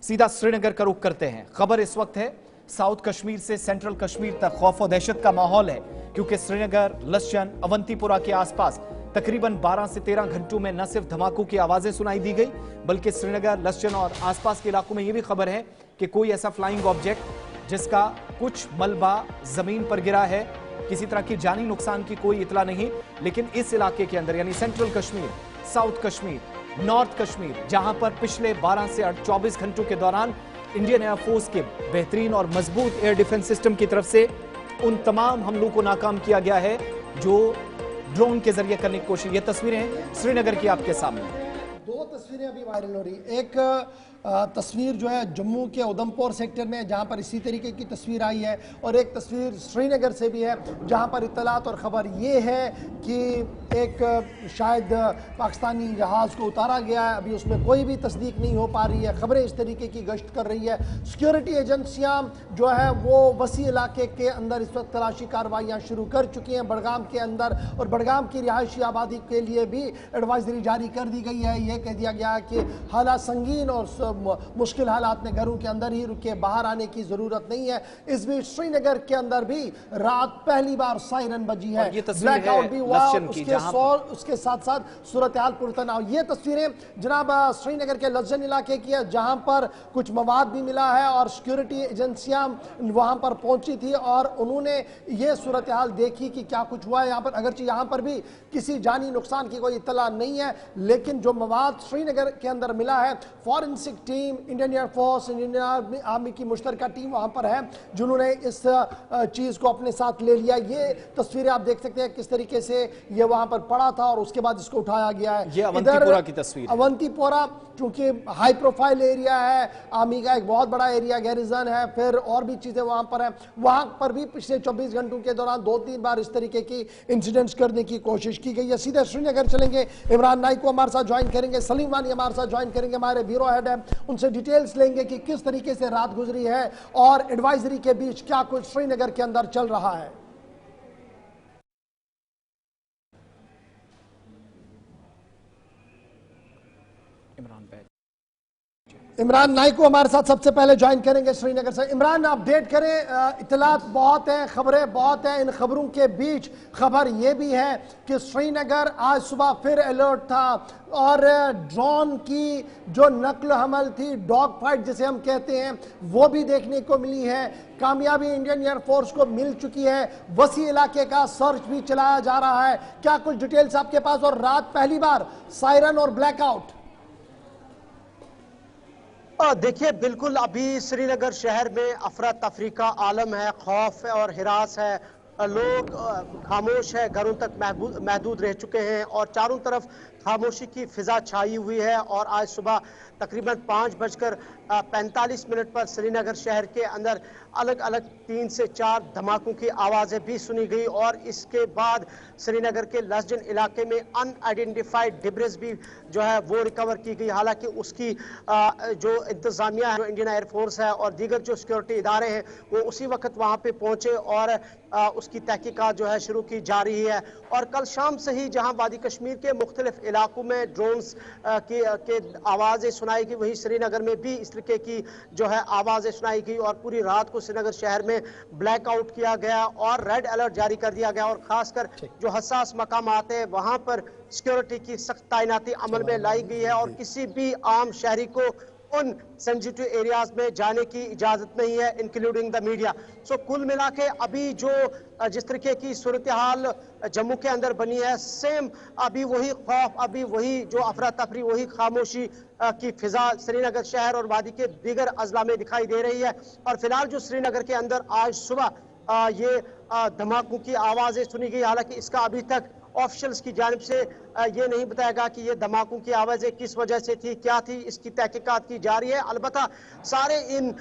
सीधा श्रीनगर का रुख करते हैं। खबर इस वक्त है साउथ कश्मीर से सेंट्रल कश्मीर तक खौफ और दहशत का माहौल है, क्योंकि श्रीनगर, लश्चन, अवंतीपुरा के आसपास तकरीबन 12 से 13 घंटों में न सिर्फ धमाकों की आवाजें सुनाई दी गई, बल्कि श्रीनगर, लश्चन और आसपास के इलाकों में यह भी खबर है कि कोई ऐसा फ्लाइंग ऑब्जेक्ट जिसका कुछ मलबा जमीन पर गिरा है, किसी तरह की जानी नुकसान की कोई इतला नहीं। लेकिन इस इलाके के अंदर यानी central Kashmir, south Kashmir, north Kashmir, जहां पर पिछले 12 से 24 घंटों के दौरान इंडियन एयरफोर्स के बेहतरीन और मजबूत एयर डिफेंस सिस्टम की तरफ से उन तमाम हमलों को नाकाम किया गया है जो ड्रोन के जरिए करने की कोशिश। ये तस्वीरें श्रीनगर की आपके सामने। दो तस्वीरें अभी वायरल हो रही। एक तस्वीर जो है जम्मू के उधमपुर सेक्टर में जहां पर इसी तरीके की तस्वीर आई है, और एक तस्वीर श्रीनगर से भी है जहां पर इत्तलात और ख़बर ये है कि एक शायद पाकिस्तानी जहाज़ को उतारा गया है। अभी उसमें कोई भी तस्दीक नहीं हो पा रही है। ख़बरें इस तरीके की गश्त कर रही है। सिक्योरिटी एजेंसियाँ जो है वो वसी इलाके के अंदर इस वक्त तलाशी कार्रवाइयाँ शुरू कर चुकी हैं बड़गाम के अंदर, और बड़गाम की रिहायशी आबादी के लिए भी एडवाइजरी जारी कर दी गई है। ये कह दिया गया है कि हालात संगीन और मुश्किल हालात में घरों के अंदर ही रुके, बाहर आने की जरूरत नहीं है। इस बीच श्रीनगर के अंदर भी रात पहली बार सायरन बजी है, ब्लैकआउट भी हुआ, उसके साथ साथ सूरत हाल पुरतनाव। ये तस्वीरें जनाब श्रीनगर के लज्जन इलाके की है जहां पर कुछ मवाद भी मिला है और सिक्योरिटी एजेंसियां वहां पर पहुंची थी और उन्होंने ये सूरत हाल देखी कि क्या कुछ हुआ है यहाँ पर। अगरचे यहाँ पर भी किसी जानी नुकसान की कोई इत्तला नहीं है, लेकिन जो मवाद श्रीनगर के अंदर मिला है, forensic team, Indian air force, Indian army की मुश्तरका टीम वहां पर है जिन्होंने इस चीज को अपने साथ ले लिया। ये तस्वीरें आप देख सकते हैं किस तरीके से ये वहां पर पड़ा था और उसके बाद इसको उठाया गया है। ये अवंतीपुरा की तस्वीर। अवंतीपुरा चूंकि हाई प्रोफाइल एरिया है, आर्मी का एक बहुत बड़ा एरिया, गैरिजन है, फिर और भी चीजें वहां पर है। वहां पर भी पिछले 24 घंटों के दौरान 2-3 बार इस तरीके की इंसिडेंट्स करने की कोशिश की गई है। सीधे श्रीनगर चलेंगे, इमरान नाइक को हमारे साथ ज्वाइन करेंगे, सलीम वानी हमारे साथ ज्वाइन करेंगे, हमारे ब्यूरो हेड है, उनसे डिटेल्स लेंगे कि किस तरीके से रात गुजरी है और एडवाइजरी के बीच क्या कुछ श्रीनगर के अंदर चल रहा है। इमरान नाइक को हमारे साथ सबसे पहले ज्वाइन करेंगे श्रीनगर से। इमरान, अपडेट करें, इतलात बहुत है, खबरें बहुत है। इन खबरों के बीच खबर यह भी है कि श्रीनगर आज सुबह फिर अलर्ट था और ड्रोन की जो नकल हमल थी, डॉग फाइट जिसे हम कहते हैं, वो भी देखने को मिली है। कामयाबी इंडियन एयरफोर्स को मिल चुकी है, वसी इलाके का सर्च भी चलाया जा रहा है। क्या कुछ डिटेल्स आपके पास? और रात पहली बार सायरन और ब्लैकआउट। देखिए, बिल्कुल अभी श्रीनगर शहर में अफरा तफरी का आलम है, खौफ और हिरास है, लोग खामोश है, घरों तक महदूद रह चुके हैं और चारों तरफ खामोशी की फिजा छाई हुई है। और आज सुबह तकरीबन 5:45 पर श्रीनगर शहर के अंदर अलग अलग 3 से 4 धमाकों की आवाज़ें भी सुनी गई और इसके बाद श्रीनगर के लसजन इलाके में अनआइडेंटिफाइड डिब्रिज भी जो है वो रिकवर की गई। हालांकि उसकी जो इंतज़ामिया है, जो इंडियन एयरफोर्स है और दीगर जो सिक्योरिटी इदारे हैं, वो उसी वक्त वहाँ पे पहुँचे और उसकी तहकीकात जो है शुरू की जा रही है। और कल शाम से ही जहाँ वादी कश्मीर के मुख्तलिफ इलाकों में ड्रोन्स के आवाज़ें सुनाई गई, वहीं श्रीनगर में भी इस तरीके की जो है आवाज़ें सुनाई गई और पूरी रात को श्रीनगर शहर में ब्लैकआउट किया गया और रेड अलर्ट जारी कर दिया गया। और खासकर जो हसास मकाम आते हैं वहां पर सिक्योरिटी की सख्त तैनाती अमल में लाई गई है और किसी भी आम शहरी को उन सेंसिटिव एरियाज में जाने की इजाजत नहीं है, इंक्लूडिंग द मीडिया। सो कुल मिला के अभी जो जिस तरीके की सूरत हाल जम्मू के अंदर बनी है, सेम अभी वही खौफ, अभी वही जो अफरा तफरी, वही खामोशी की फिजा श्रीनगर शहर और वादी के दीगर अजला में दिखाई दे रही है। और फिलहाल जो श्रीनगर के अंदर आज सुबह ये धमाकों की आवाज़ें सुनी गई, हालांकि इसका अभी तक ऑफिशियल्स की जानिब से ये नहीं बताया गया कि ये धमाकों की आवाज़ें किस वजह से थी, क्या थी, इसकी तहकीकात की जा रही है। अलबत्ता सारे इन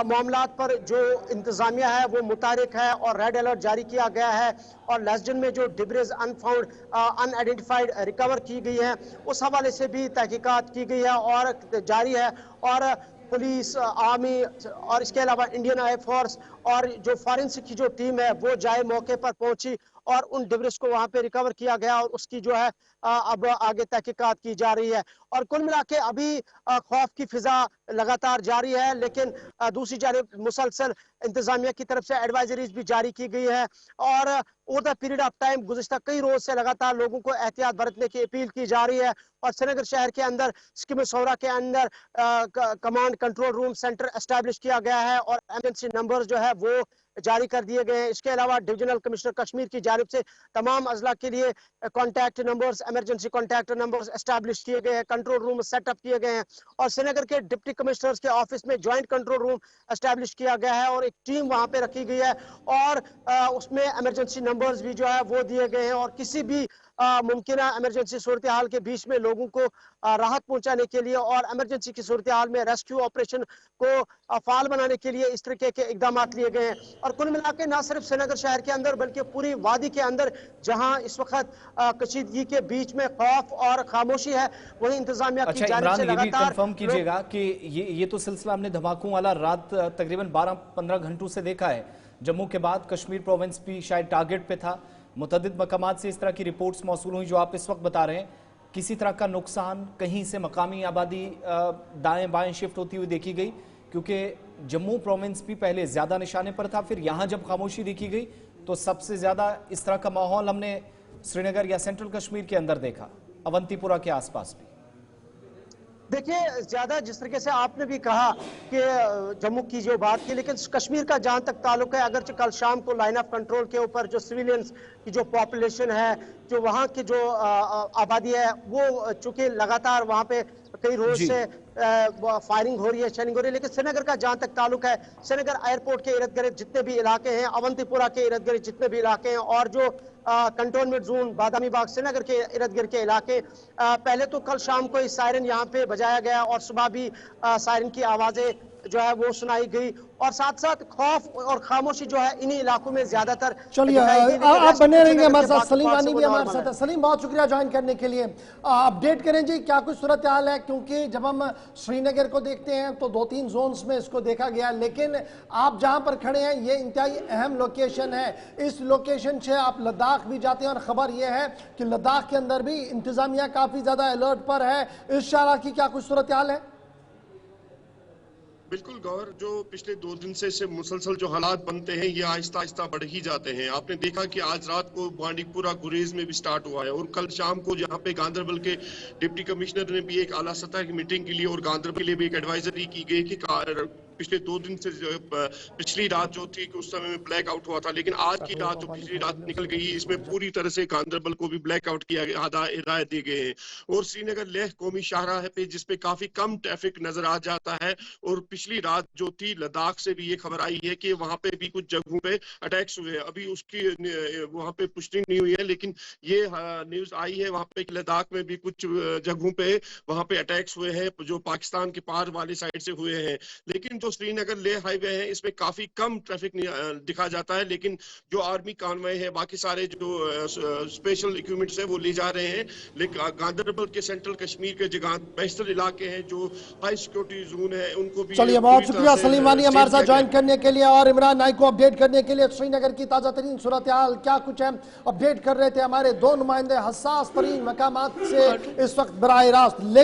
मामलात पर जो इंतज़ामिया है वो मुतारिक है और रेड अलर्ट जारी किया गया है और लसजन में जो डिब्रिज अनफाउंड अनआइडेंटिफाइड रिकवर की गई है, उस हवाले से भी तहकीकात की गई है और जारी है। और पुलिस, आर्मी और इसके अलावा इंडियन एयरफोर्स और जो फॉरेंसिक की जो टीम है वो जाए मौके पर पहुंची और उन डिब्रिस को वहां पे रिकवर किया गया और उसकी जो है अब आगे तहकीकात की जा रही है। और कुल मिला के अभी खौफ की फिजा लगातार जारी है, लेकिन दूसरी जानिब मुसलसल इंतजामिया की तरफ से एडवाइजरीज भी जारी की गई है और over the period of time गुज़िश्ता कई रोज से लगातार लोगों को एहतियात बरतने की अपील की जा रही है। और श्रीनगर शहर के अंदर स्कीम सौरा के अंदर command control room centre establish किया गया है और एमरजेंसी नंबर जो है वो जारी कर दिए गए हैं। इसके अलावा डिविजनल कमिश्नर कश्मीर की जानिब से तमाम अजला के लिए contact numbers, emergency contact numbers establish किए गए हैं, कंट्रोल रूम सेटअप किए गए हैं और श्रीनगर के डिप्टी कमिश्नर्स के ऑफिस में ज्वाइंट कंट्रोल रूम एस्टैब्लिश किया गया है और एक टीम वहां पे रखी गई है और उसमें एमरजेंसी नंबर्स भी जो है वो दिए गए हैं और किसी भी मुमकिन इमरजेंसी सूरत हाल के बीच में लोगों को राहत पहुंचाने के लिए और इमरजेंसी की सूरत हाल में रेस्क्यू ऑपरेशन को फाल बनाने के लिए इस तरीके के इकदाम लिए गए हैं। और कुल मिला के न सिर्फ श्रीनगर शहर के अंदर बल्कि पूरी वादी के अंदर जहां इस वक्त कशीदगी के बीच में खौफ और खामोशी है, वही इंतजामिया की जानिब से लगातार कंफर्म कीजिएगा कि ये तो सिलसिला हमने धमाकों वाला रात तकरीबन 12-15 घंटों से देखा है। जम्मू के बाद कश्मीर प्रोविंस भी शायद टारगेट पे था। मुतअद्दिद मकामात से इस तरह की रिपोर्ट्स मौसूल हुई जो आप इस वक्त बता रहे हैं। किसी तरह का नुकसान कहीं से मकामी आबादी दाएं बाएं शिफ्ट होती हुई देखी गई? क्योंकि जम्मू प्रोविंस भी पहले ज्यादा निशाने पर था, फिर यहां जब खामोशी देखी गई तो सबसे ज्यादा इस तरह का माहौल हमने श्रीनगर या सेंट्रल कश्मीर के अंदर देखा, अवंतीपुरा के आसपास भी। देखिए, ज्यादा जिस तरीके से आपने भी कहा कि जम्मू की जो बात की, लेकिन कश्मीर का जहां तक ताल्लुक है, अगरचे कल शाम को लाइन ऑफ कंट्रोल के ऊपर जो सिविलियंस की जो पॉपुलेशन है, जो वहां की जो आबादी है, वो चूंकि लगातार वहां पे कई रोज से फायरिंग हो रही है, शेलिंग हो रही है, लेकिन श्रीनगर का जहां तक ताल्लुक है, श्रीनगर एयरपोर्ट के इर्द गिर्द जितने भी इलाके हैं, अवंतीपुरा के इर्द गिर्द जितने भी इलाके हैं और जो कंटोनमेंट जोन बादामी बाग श्रीनगर के इर्द गिर्द के इलाके, पहले तो कल शाम को इस सायरन यहाँ पे बजाया गया और सुबह भी सायरन की आवाजें जो है वो सुनाई गई और साथ साथ खौफ और खामोशी जो है इन्हीं इलाकों में ज्यादातर। चलिए, आप बने रहेंगे हमारे साथ। सलीम वानी भी हमारे साथ है। सलीम, बहुत शुक्रिया ज्वाइन करने के लिए। अपडेट करें जी, क्या कुछ सूरत हाल है? क्योंकि जब हम श्रीनगर को देखते हैं तो 2-3 जोन्स में इसको देखा गया, लेकिन आप जहां पर खड़े हैं ये इंतहाई अहम लोकेशन है। इस लोकेशन से आप लद्दाख भी जाते हैं और खबर यह है कि लद्दाख के अंदर भी इंतजामिया काफी ज्यादा अलर्ट पर है। इस शहर की क्या कुछ सूरत हाल है? बिल्कुल गौर, जो पिछले 2 दिन से मुसलसल जो हालात बनते हैं ये आहिस्ता आहिस्ता बढ़ ही जाते हैं। आपने देखा कि आज रात को बांडीपुरा गुरेज में भी स्टार्ट हुआ है और कल शाम को यहाँ पे गांधरबल के डिप्टी कमिश्नर ने भी एक आला सतह की मीटिंग के लिए और गांधरबल के लिए भी एक एडवाइजरी की गई कि पिछले 2 दिन से पिछली रात जो थी कि उस समय में ब्लैक आउट हुआ था, लेकिन आज की रात जो पिछली रात निकल गई इसमें पूरी तरह से गांधरबल को भी ब्लैक आउट किया गया, हिदायत दी गई है। और श्रीनगर लेह कौमी शाहराह पे जिसपे काफी कम ट्रैफिक नजर आ जाता है और पिछली रात जो थी लद्दाख से भी ये खबर आई है कि वहां पे भी कुछ जगहों पे अटैक्स हुए। अभी उसकी वहां पे पुष्टि नहीं हुई है, लेकिन ये न्यूज आई है वहां पे कि लद्दाख में भी कुछ जगहों पे वहां पे अटैक्स हुए हैं जो पाकिस्तान के पार वाली साइड से हुए हैं। लेकिन जो श्रीनगर लेह हाईवे है इसमें काफी कम ट्रैफिक दिखा जाता है, लेकिन जो आर्मी कानवाई है, बाकी सारे जो स्पेशल इक्विपमेंट्स है वो ले जा रहे हैं। लेकिन गांधरबल के सेंट्रल कश्मीर के जगह बेहतर इलाके हैं जो हाई सिक्योरिटी जोन है उनको भी। चलिए, बहुत शुक्रिया सलीम वानी हमारे साथ ज्वाइन करने के लिए और इमरान नाइक को अपडेट करने के लिए। श्रीनगर की ताजा तरीन सूरत हाल क्या कुछ है अपडेट कर रहे थे हमारे 2 नुमाइंदे हसास तरीन मकामात से इस वक्त बराह रास्त।